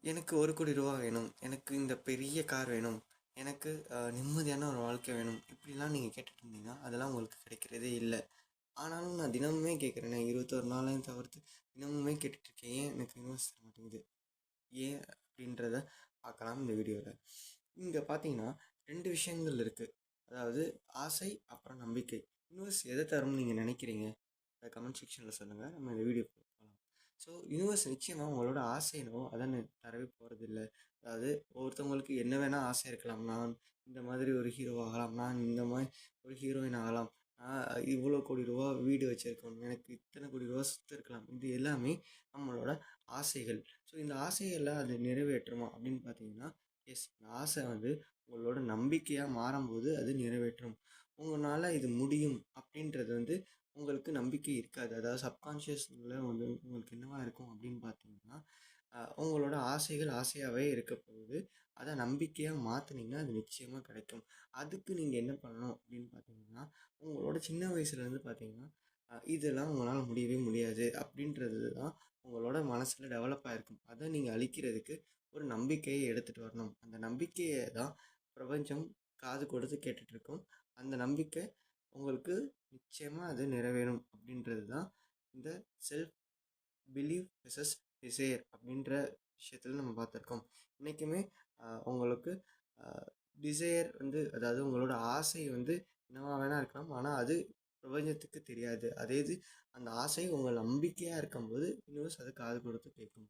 எனக்கு ₹1,00,00,000 வேணும். எனக்கு இந்த பெரிய கார் வேணும். எனக்கு நிம்மதியான ஒரு வாழ்க்கை வேணும். இப்படிலாம் நீங்க கேட்டுட்டு இருந்தீங்கன்னா, அதெல்லாம் உங்களுக்கு கிடைக்கிறதே இல்ல. ஆனாலும் நான் தினமுமே கேட்குறேனே, 21 நாளையும் தவிர்த்து தினமுமே கேட்டுட்ருக்கேன். ஏன் எனக்கு யூனிவர்ஸ் தர மாட்டேங்குது? ஏன் அப்படின்றத பார்க்கலாம் இந்த வீடியோல. இங்க பார்த்தீங்கன்னா 2 விஷயங்கள் இருக்கு. அதாவது ஆசை, அப்புறம் நம்பிக்கை. யூனிவர்ஸ் எத தரும்னு நீங்க நினைக்கிறீங்க? அத கமெண்ட் செக்ஷன்ல சொல்லுங்க. நம்ம இந்த வீடியோக்குள்ள போலாம். ஸோ யூனிவர்ஸ் நிச்சயமா உங்களோட ஆசை என்னவோ அத தரவே போறதில்ல. அதாவது ஒவ்வொருத்தவங்களுக்கு என்ன வேணா ஆசை இருக்கலாம். நான் இந்த மாதிரி ஒரு ஹீரோ ஆகலாம். நான் இந்த மாரி ஒரு ஹீரோயின் ஆகலாம். நான் இவ்வளோ கோடி ரூபா வீடு வச்சிருக்கணும். எனக்கு இத்தனை கோடி ரூபா சொத்து இருக்கலாம். இது எல்லாமே நம்மளோட ஆசைகள். ஸோ இந்த ஆசைகள அது நிறைவேற்றுமா அப்படின்னு பார்த்தீங்கன்னா, எஸ். இந்த ஆசை வந்து உங்களோட நம்பிக்கையா மாறும்போது அது நிறைவேற்றும். உங்கனால இது முடியும் அப்படின்றது வந்து உங்களுக்கு நம்பிக்கை இருக்காது. அதாவது சப்கான்ஷியஸ்ல வந்து உங்களுக்கு என்னவா இருக்கும் அப்படின்னு பார்த்தீங்கன்னா, உங்களோட ஆசைகள் ஆசையாவே இருக்க போகுது. அத நம்பிக்கையா மாத்துனீங்கன்னா, அது நிச்சயமா கிடைக்கும். அதுக்கு நீங்க என்ன பண்ணணும் அப்படின்னு பார்த்தீங்கன்னா, உங்களோட சின்ன வயசுலேருந்து பார்த்தீங்கன்னா, இதெல்லாம் உங்களால முடியவே முடியாது அப்படின்றது தான் உங்களோட மனசுல டெவலப் ஆயிருக்கும். அத நீங்க அழிக்கிறதுக்கு ஒரு நம்பிக்கைய எடுத்துட்டு வரணும். அந்த நம்பிக்கைய தான் பிரபஞ்சம் காது கொடுத்து கேட்டுட்டு இருக்கும். அந்த நம்பிக்கை உங்களுக்கு நிச்சயமா அது நிறைவேறும் அப்படின்றது தான் இந்த செல்ஃப் பிலீவ் வெர்சஸ் டிசையர் அப்படின்ற விஷயத்தில் நம்ம பார்த்துருக்கோம். இன்றைக்குமே உங்களுக்கு டிசையர் வந்து அதாவது உங்களோட ஆசை வந்து என்னவா வேணா இருக்கலாம். ஆனால் அது பிரபஞ்சத்துக்கு தெரியாது. அதே இது அந்த ஆசை உங்கள் நம்பிக்கையாக இருக்கும்போது யூனிவர்ஸ் அது காது கொடுத்து கேட்கும்.